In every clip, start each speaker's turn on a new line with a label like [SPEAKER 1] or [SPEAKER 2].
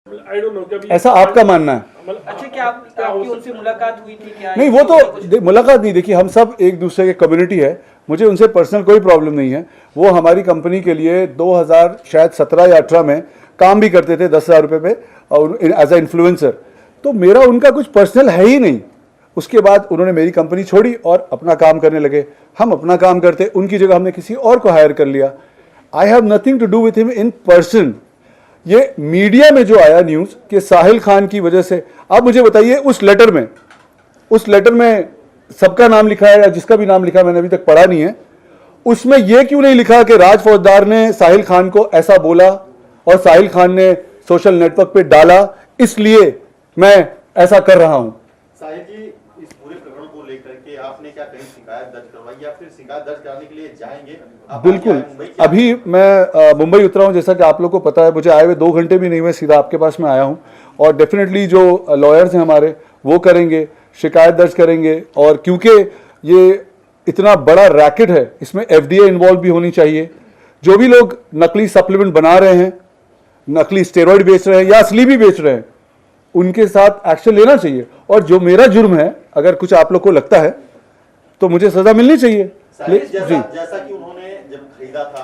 [SPEAKER 1] I don't know,
[SPEAKER 2] ऐसा आपका मानना है?
[SPEAKER 3] अच्छा, क्या आपकी उनसे मुलाकात हुई थी क्या?
[SPEAKER 2] नहीं, वो तो मुलाकात नहीं, देखिए हम सब एक दूसरे के कम्युनिटी है, मुझे उनसे पर्सनल कोई प्रॉब्लम नहीं है। वो हमारी कंपनी के लिए 2017 या 18 में काम भी करते थे 10,000 रुपये पे और एज अ इन्फ्लुएंसर, तो मेरा उनका कुछ पर्सनल है ही नहीं। उसके बाद उन्होंने मेरी कंपनी छोड़ी और अपना काम करने लगे, हम अपना काम करते, उनकी जगह हमने किसी और को हायर कर लिया। I have nothing to do with him in person. ये मीडिया में जो आया न्यूज़ कि साहिल खान की वजह से, आप मुझे बताइए उस लेटर में सबका नाम लिखा है या जिसका भी नाम लिखा है, मैंने अभी तक पढ़ा नहीं है, उसमें यह क्यों नहीं लिखा कि राज फौजदार ने साहिल खान को ऐसा बोला और साहिल खान ने सोशल नेटवर्क पे डाला, इसलिए मैं ऐसा कर रहा हूं।
[SPEAKER 4] साहिल जी, इस पूरे प्रकरण को लेकर के आपने क्या कहीं शिकायत दर्ज करवाई या फिर शिकायत दर्ज कराने के लिए जाएंगे?
[SPEAKER 2] बिल्कुल, अभी मैं मुंबई उतरा हूं, जैसा कि आप लोग को पता है, मुझे आए हुए 2 घंटे भी नहीं हुए, सीधा आपके पास में आया हूं। और डेफिनेटली जो लॉयर्स हैं हमारे, वो करेंगे, शिकायत दर्ज करेंगे। और क्योंकि ये इतना बड़ा रैकेट है, इसमें FDA इन्वॉल्व भी होनी चाहिए। जो भी लोग नकली सप्लीमेंट बना रहे हैं, नकली स्टेरॉइड बेच रहे हैं या असली भी बेच रहे हैं, उनके साथ एक्शन लेना चाहिए। और जो मेरा जुर्म है, अगर कुछ आप लोग को लगता है तो मुझे सजा मिलनी चाहिए।
[SPEAKER 4] जैसा कि उन्होंने जब खरीदा था,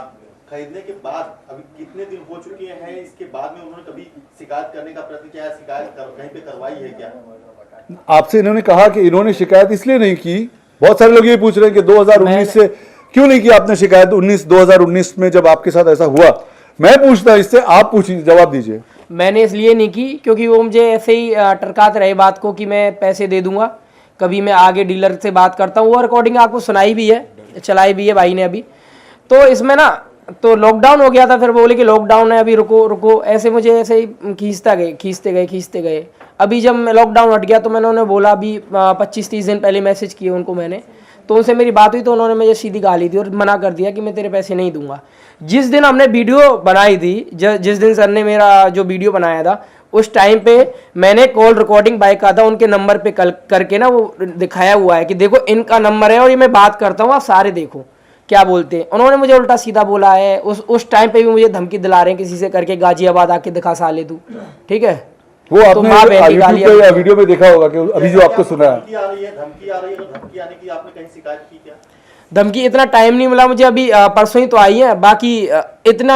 [SPEAKER 4] खरीदने के बाद अभी कितने दिन हो चुके हैं, इसके बाद में उन्होंने कभी शिकायत करने का प्रयत्न किया, शिकायत कहीं पे करवाई है क्या?
[SPEAKER 2] आपसे इन्होंने कहा कि इन्होंने शिकायत इसलिए नहीं की। बहुत सारे लोग ये पूछ रहे हैं कि 2019 से क्यों नहीं की आपने शिकायत? 2019 में जब आपके साथ ऐसा हुआ, मैं पूछता, इससे आप पूछिए, जवाब दीजिए।
[SPEAKER 3] मैंने इसलिए नहीं की क्योंकि वो मुझे ऐसे ही टरकाते रहे बात को कि मैं पैसे दे दूंगा, कभी मैं आगे डीलर से बात करता हूँ। वो रिकॉर्डिंग आपको सुनाई भी है, चलाई भी है भाई ने अभी। तो इसमें ना, तो लॉकडाउन हो गया था, फिर बोले कि लॉकडाउन है अभी, रुको रुको, ऐसे मुझे ऐसे ही खींचते गए। अभी जब लॉकडाउन हट गया तो मैंने उन्हें बोला, अभी 25-30 दिन पहले मैसेज किए उनको मैंने, तो उनसे मेरी बात हुई तो उन्होंने मुझे सीधी गाली दी और मना कर दिया कि मैं तेरे पैसे नहीं दूंगा। जिस दिन हमने वीडियो बनाई थी, जिस दिन सर ने मेरा जो वीडियो बनाया था, उस टाइम पे मैंने कॉल रिकॉर्डिंग बाय का था, उनके नंबर पे करके ना वो दिखाया हुआ है कि देखो इनका नंबर है और ये मैं बात करता हूँ, आप सारे देखो क्या बोलते हैं। उन्होंने मुझे उल्टा सीधा बोला है। उस टाइम पे भी मुझे धमकी दिला रहे हैं किसी से करके, गाजियाबाद आके दिखा साले तू, ठीक है।
[SPEAKER 2] वो आपने यूट्यूब पे या वीडियो में देखा होगा कि अभी जो आपको सुना है।
[SPEAKER 4] धमकी आ रही है, तो धमकी आने की आपने कहीं शिकायत की क्या?
[SPEAKER 3] धमकी इतना टाइम नहीं मिला मुझे, अभी परसों ही तो आई है। बाकी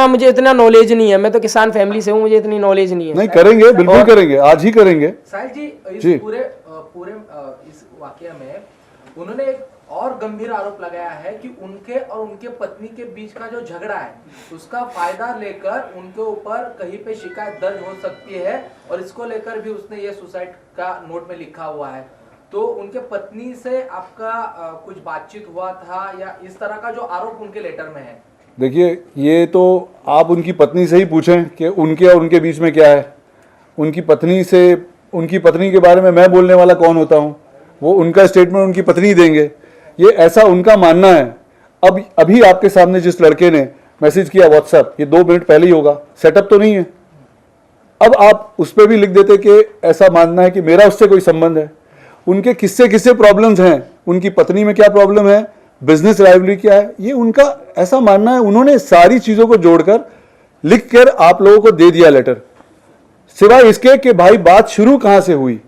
[SPEAKER 3] मुझे इतना नॉलेज नहीं है, मैं तो किसान फैमिली से हूँ, मुझे इतनी नॉलेज नहीं है।
[SPEAKER 2] नहीं, करेंगे, बिल्कुल करेंगे, आज ही करेंगे।
[SPEAKER 5] साहिल जी, इस पूरे इस वाकया में उन्होंने एक और गंभीर आरोप लगाया है कि उनके और उनके पत्नी के बीच का जो झगड़ा है, उसका फायदा लेकर उनके ऊपर कहीं पे शिकायत दर्ज हो सकती है, और इसको लेकर भी उसने ये सुसाइड का नोट में लिखा हुआ है। तो उनके पत्नी से आपका कुछ बातचीत हुआ था या इस तरह का जो आरोप उनके लेटर में है?
[SPEAKER 2] देखिए, ये तो आप उनकी पत्नी से ही पूछें कि उनके और उनके बीच में क्या है। उनकी पत्नी के बारे में मैं बोलने वाला कौन होता हूँ? वो उनका स्टेटमेंट उनकी पत्नी देंगे, ये ऐसा उनका मानना है। अब अभी आपके सामने जिस लड़के ने मैसेज किया व्हाट्सएप, ये 2 मिनट पहले ही होगा, सेटअप तो नहीं है। अब आप उस पर भी लिख देते कि ऐसा मानना है कि मेरा उससे कोई संबंध है। उनके किससे प्रॉब्लम्स हैं, उनकी पत्नी में क्या प्रॉब्लम है, बिजनेस लाइबिलिटी क्या है, ये उनका ऐसा मानना है। उन्होंने सारी चीज़ों को जोड़कर लिखकर आप लोगों को दे दिया लेटर, सिवाय इसके कि भाई बात शुरू कहाँ से हुई।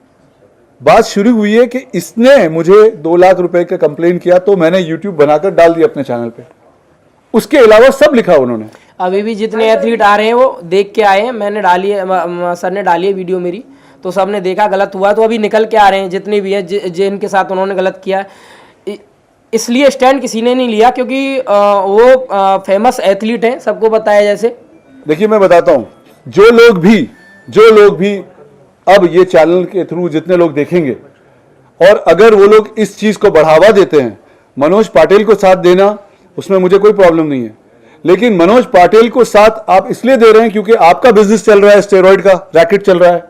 [SPEAKER 2] बात शुरू हुई है कि इसने मुझे 2 लाख रुपए का कंप्लेन किया, तो मैंने यूट्यूब बनाकर डाल दिया अपने चैनल पे। उसके अलावा सब लिखा उन्होंने।
[SPEAKER 3] अभी भी जितने एथलीट आ रहे हैं वो देख के आए हैं, मैंने डाली है, सर ने डाली है वीडियो मेरी, तो सबने देखा गलत हुआ तो अभी निकल के आ रहे हैं जितने भी हैं जिनके साथ उन्होंने गलत किया। इसलिए स्टैंड किसी ने नहीं लिया क्योंकि वो फेमस एथलीट हैं, सबको पता है। जैसे
[SPEAKER 2] देखिए, मैं बताता हूँ, जो लोग भी अब ये चैनल के थ्रू जितने लोग देखेंगे, और अगर वो लोग इस चीज़ को बढ़ावा देते हैं, मनोज पाटिल को साथ देना, उसमें मुझे कोई प्रॉब्लम नहीं है। लेकिन मनोज पाटिल को साथ आप इसलिए दे रहे हैं क्योंकि आपका बिजनेस चल रहा है, स्टेरॉइड का रैकेट चल रहा है,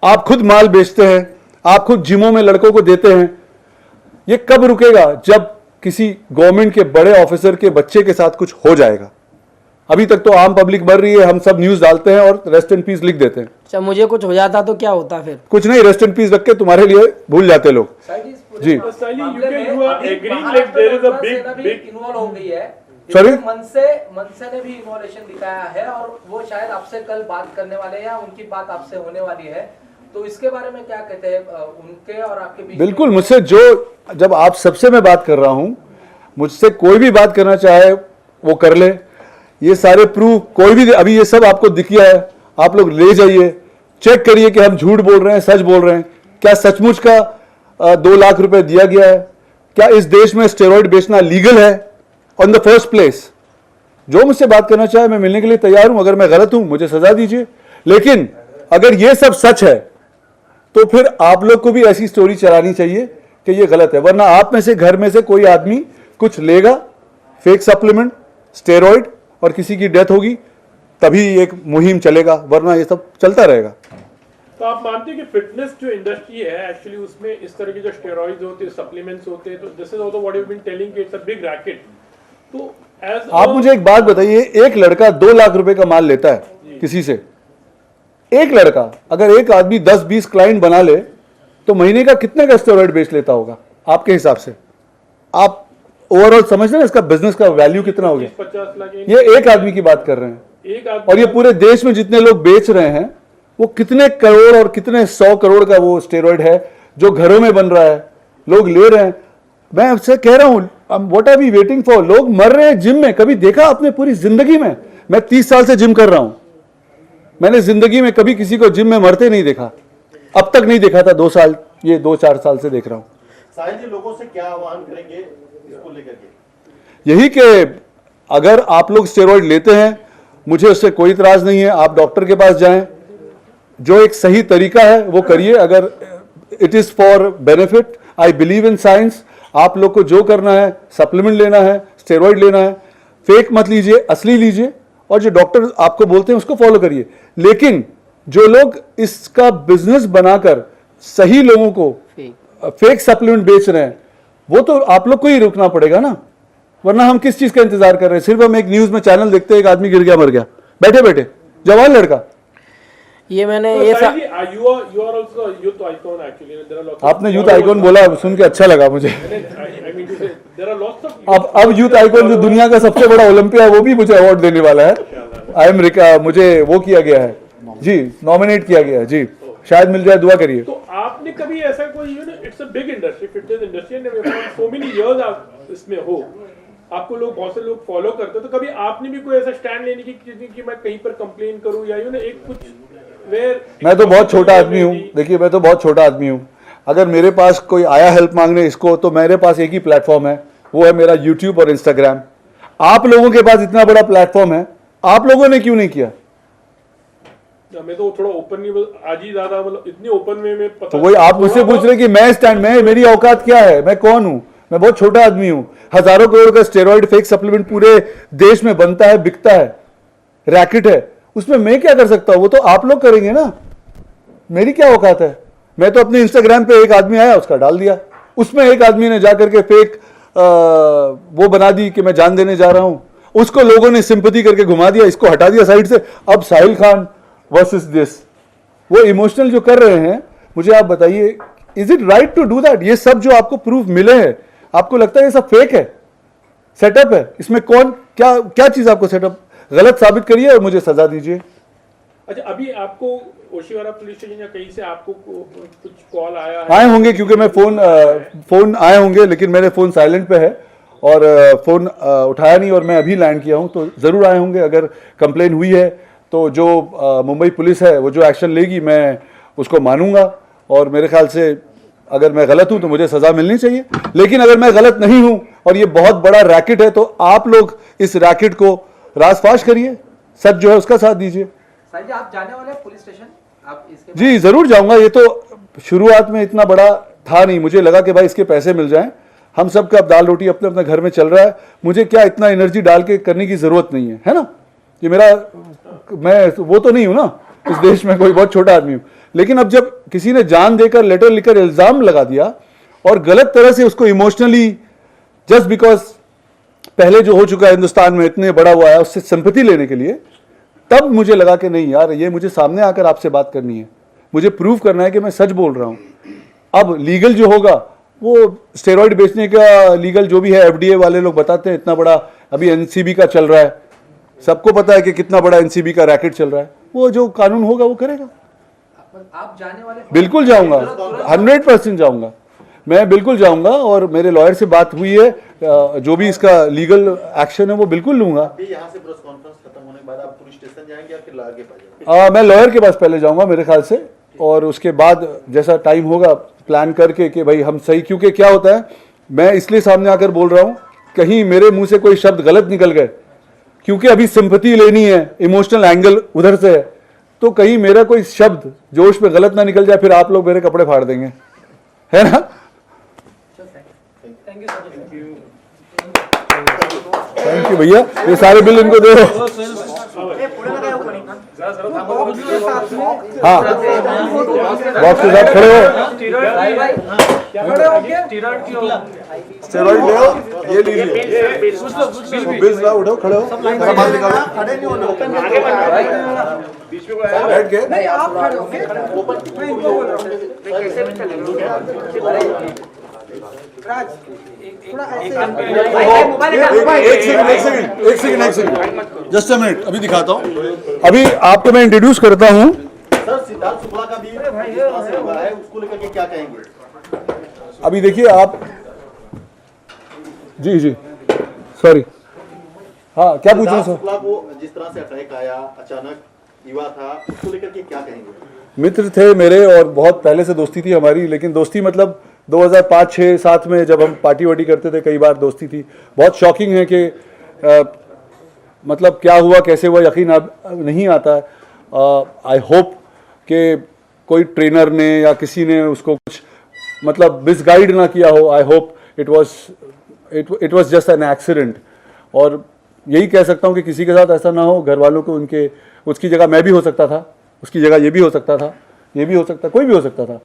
[SPEAKER 2] आप खुद माल बेचते हैं, आप खुद जिमों में लड़कों को देते हैं। ये कब रुकेगा? जब किसी गवर्नमेंट के बड़े ऑफिसर के बच्चे के साथ कुछ हो जाएगा। अभी तक तो आम पब्लिक मर रही है, हम सब न्यूज डालते हैं और रेस्ट इन पीस लिख देते हैं।
[SPEAKER 3] अच्छा, मुझे कुछ हो जाता तो क्या होता फिर?
[SPEAKER 2] कुछ नहीं, रेस्ट इन पीस रख के तुम्हारे लिए भूल जाते लोग। जी,
[SPEAKER 5] इन्वॉल्व हो गई है
[SPEAKER 2] Sorry?
[SPEAKER 5] मनसे ने भी इनोवेशन दिखाया है और वो शायद आपसे कल बात करने वाले हैं या उनकी बात आपसे होने वाली है, तो इसके बारे में क्या कहते हैं उनके और आपके बीच?
[SPEAKER 2] बिल्कुल, मुझसे जब आप सबसे मैं बात कर रहा हूं, मुझसे कोई भी बात करना चाहे वो कर ले। ये सारे प्रूफ कोई भी, अभी ये सब आपको दिख गया है, आप लोग ले जाइए, चेक करिए कि हम झूठ बोल रहे हैं सच बोल रहे हैं। क्या सचमुच का 2 लाख रुपए दिया गया है? क्या इस देश में स्टेरॉइड बेचना लीगल है ऑन द फर्स्ट प्लेस? जो मुझसे बात करना चाहे मैं मिलने के लिए तैयार हूं। अगर मैं गलत हूं मुझे सजा दीजिए, लेकिन अगर ये सब सच है तो फिर आप लोग को भी ऐसी स्टोरी चलानी चाहिए कि ये गलत है, वरना आप में से घर में से कोई आदमी कुछ लेगा फेक सप्लीमेंट स्टेरॉइड और किसी की डेथ होगी, तभी एक मुहिम चलेगा, वरना ये सब चलता रहेगा।
[SPEAKER 1] तो आप मानते हैं कि फिटनेस जो इंडस्ट्री है एक्चुअली उसमें इस तरह के जो स्टेरॉइड्स होते हैं, सप्लीमेंट्स होते हैं, तो this is also what you have been telling कि इट्स अ बिग रैकेट। तो
[SPEAKER 2] आप मुझे एक बात बताइए, एक लड़का 2 लाख रुपए का माल लेता है किसी से, एक लड़का अगर एक आदमी 10-20 क्लाइंट बना ले तो महीने का कितने का स्टेरॉइड बेच लेता होगा आपके हिसाब से? आप ओवरऑल समझ रहे हैं इसका बिजनेस का वैल्यू कितना हो गया?
[SPEAKER 1] 50 लाख
[SPEAKER 2] ये एक आदमी की बात कर रहे हैं,
[SPEAKER 1] एक आदमी,
[SPEAKER 2] और ये पूरे देश में जितने लोग बेच रहे हैं वो कितने करोड़ और कितने 100 करोड़ का वो स्टेरॉइड है जो घरों में बन रहा है, लोग ले रहे हैं। मैं आपसे कह रहा हूं, what are we waiting for? लोग मर रहे हैं जिम में। कभी देखा आपने पूरी जिंदगी में? मैं 30 साल से जिम कर रहा हूं, मैंने जिंदगी में कभी किसी को जिम में मरते नहीं देखा, अब तक नहीं देखा था। 2-4 साल से देख रहा हूं।
[SPEAKER 4] साहिल जी, लोगों से क्या आह्वान करेंगे इसको लेकर के?
[SPEAKER 2] यही कि अगर आप लोग स्टेरॉइड लेते हैं, मुझे उससे कोई इतराज नहीं है, आप डॉक्टर के पास जाएं, जो एक सही तरीका है वो करिए। अगर it is for benefit, I believe in science. आप लोग को जो करना है, सप्लीमेंट लेना है, स्टेरॉइड लेना है, फेक मत लीजिए, असली लीजिए, और जो डॉक्टर आपको बोलते हैं उसको फॉलो करिए। लेकिन जो लोग इसका बिजनेस बनाकर सही लोगों को फेक सप्लीमेंट बेच रहे हैं, वो तो आप लोग को ही रुकना पड़ेगा ना, वरना हम किस चीज का इंतजार कर रहे हैं? सिर्फ हम एक न्यूज में चैनल देखते हैं, एक आदमी गिर गया मर गया, बैठे बैठे, जवान लड़का।
[SPEAKER 3] ये मैंने
[SPEAKER 1] तो
[SPEAKER 3] ये
[SPEAKER 1] साहिल जी, you are also a youth icon actually. There are lots of
[SPEAKER 2] आपने यूथ आइकॉन बोला, सुन के अच्छा लगा मुझे।
[SPEAKER 1] I mean to say, there are lots of
[SPEAKER 2] अब यूथ आइकॉन जो दुनिया का सबसे बड़ा ओलंपिया है वो भी मुझे अवार्ड देने वाला है। मुझे वो किया गया है जी, नॉमिनेट किया गया है जी, शायद मिल जाए, दुआ करिए।
[SPEAKER 1] तो आपने कभी ऐसा कोई it's a big industry, fitness industry, and so many years आप इसमें हो, आपको लोग बहुत से लोग फॉलो करते हैं, तो कभी आपने भी कोई ऐसा स्टैंड लेने की कि मैं कहीं पर कंप्लेन करूं या एक कुछ वेयर?
[SPEAKER 2] मैं तो बहुत छोटा आदमी हूँ, देखिए मैं तो बहुत छोटा आदमी हूँ। अगर मेरे पास कोई आया हेल्प मांगने इसको, तो मेरे पास एक ही प्लेटफॉर्म है, वो है मेरा यूट्यूब और इंस्टाग्राम। आप लोगों के पास इतना बड़ा प्लेटफॉर्म है, आप लोगों ने क्यों नहीं किया?
[SPEAKER 1] मैं तो थोड़ा ओपन नहीं, आज ही ज्यादा मतलब इतने ओपन में पता,
[SPEAKER 2] तो वही आप मुझसे पूछ रहे कि मैं स्टैंड में, मेरी औकात क्या है, मैं कौन हूं? मैं बहुत छोटा आदमी हूं। हजारों करोड़ का स्टेरॉइड फेक सप्लीमेंट पूरे देश में बनता है, बिकता है, रैकेट है, उसमें मैं क्या कर सकता हूं? वो तो आप लोग करेंगे ना, मेरी क्या औकात है? मैं तो अपने इंस्टाग्राम पे एक आदमी आया, उसका डाल दिया, उसमें एक आदमी ने जाकर के फेक वो बना दी कि मैं जान देने जा रहा हूं, उसको लोगों ने सिंपैथी करके घुमा दिया, इसको हटा दिया साइड से। अब साहिल खान वर्सेस दिस, वो इमोशनल जो कर रहे हैं, मुझे आप बताइए, is it right to do that? ये सब जो आपको प्रूफ मिले हैं, आपको लगता है ये सब फेक है, सेटअप है? इसमें कौन क्या क्या चीज आपको सेटअप गलत साबित करिए और मुझे सजा दीजिए।
[SPEAKER 1] अच्छा, अभी आपको ओशिवारा पुलिस स्टेशन या कहीं से आपको कुछ कॉल आया है?
[SPEAKER 2] आए होंगे, क्योंकि मैं फोन आए होंगे, लेकिन मेरे फोन साइलेंट पे है और फोन उठाया नहीं, और मैं अभी लैंड किया हूं, तो जरूर आए होंगे। अगर कंप्लेन हुई है तो जो मुंबई पुलिस है वो जो एक्शन लेगी मैं उसको मानूंगा, और मेरे ख्याल से अगर मैं गलत हूं तो मुझे सजा मिलनी चाहिए। लेकिन अगर मैं गलत नहीं हूं और ये बहुत बड़ा रैकेट है, तो आप लोग इस रैकेट को रासफाश करिए, सच जो है उसका साथ दीजिए।
[SPEAKER 5] साहिल जी, आप जाने वाले हैं पुलिस स्टेशन? आप इसके
[SPEAKER 2] जी जरूर जाऊंगा। ये तो शुरुआत में इतना बड़ा था नहीं, मुझे लगा कि भाई इसके पैसे मिल जाएं, हम सब का दाल रोटी अपने अपने घर में चल रहा है, मुझे क्या इतना एनर्जी डाल के करने की जरूरत नहीं है ना। ये मैं वो तो नहीं हूं ना, इस देश में कोई बहुत छोटा आदमी हूं। लेकिन अब जब किसी ने जान देकर, लेटर लिखकर इल्जाम लगा दिया और गलत तरह से उसको इमोशनली, जस्ट बिकॉज पहले जो हो चुका है हिंदुस्तान में, इतने बड़ा हुआ है, उससे सिंपैथी लेने के लिए, तब मुझे लगा कि नहीं यार, ये मुझे सामने आकर आपसे बात करनी है, मुझे प्रूव करना है कि मैं सच बोल रहा हूं। अब लीगल जो होगा वो स्टेरॉइड बेचने का लीगल जो भी है, एफडीए वाले लोग बताते हैं इतना बड़ा अभी एनसीबी का चल रहा है, सबको पता है कि कितना बड़ा एनसीबी का रैकेट चल रहा है। वो जो कानून होगा वो करेगा।
[SPEAKER 5] आप जाने वाले
[SPEAKER 2] बिल्कुल जाऊंगा, 100% जाऊंगा, मैं बिल्कुल जाऊंगा। और मेरे लॉयर से बात हुई है, जो भी इसका लीगल एक्शन है वो बिल्कुल लूंगा।
[SPEAKER 4] अभी यहाँ से प्रेस कॉन्फ्रेंस खत्म होने के बाद आप पुलिस स्टेशन जाएंगे या फिर आगे जाएंगे?
[SPEAKER 2] मैं लॉयर के पास पहले जाऊंगा मेरे ख्याल से, और उसके बाद जैसा टाइम होगा प्लान करके कि भाई हम सही, क्योंकि क्या होता है, मैं इसलिए सामने आकर बोल रहा हूँ कहीं मेरे मुंह से कोई शब्द गलत निकल गए, क्योंकि अभी सिंपैथी लेनी है, इमोशनल एंगल उधर से है, तो कहीं मेरा कोई शब्द जोश में गलत ना निकल जाए, फिर आप लोग मेरे कपड़े फाड़ देंगे, है ना। थैंक यू भैया, ये सारे बिल इनको दे दो। हाँ, बॉक्स के साथ खड़े हो, स्टेरॉइड ले आओ, ये लीजिए, बिल्स लाओ, उठाओ, खड़े हो, मेरा माल निकालो, बैठ के एक सेकंड, जस्ट अ मिनट, अभी दिखाता हूँ। अभी आपको मैं इंट्रोड्यूस करता हूँ।
[SPEAKER 4] सर सिद्धार्थ शुक्ला का भी जिस तरह से हुआ है उसको लेकर के क्या कहेंगे?
[SPEAKER 2] अभी देखिए आप, जी जी सॉरी, हाँ क्या पूछ रहे हैं
[SPEAKER 4] सिद्धार्थ
[SPEAKER 2] सर?
[SPEAKER 4] शुक्ला को जिस तरह से अटैक आया, अचानक युवा था, उसको लेकर के क्या कहेंगे?
[SPEAKER 2] मित्र थे मेरे और बहुत पहले से दोस्ती थी हमारी, लेकिन दोस्ती मतलब 2005, 6, 7 में जब हम पार्टी वार्टी करते थे, कई बार दोस्ती थी। बहुत शॉकिंग है कि मतलब क्या हुआ, कैसे हुआ, यकीन अब नहीं आता है। आई होप कि कोई ट्रेनर ने या किसी ने उसको कुछ मतलब मिसगाइड ना किया हो। I hope it was just an accident, और यही कह सकता हूँ कि किसी के साथ ऐसा ना हो, घर वालों को, उनके, उसकी जगह मैं भी हो सकता था, उसकी जगह ये भी हो सकता था, ये भी हो सकता, कोई भी हो सकता था।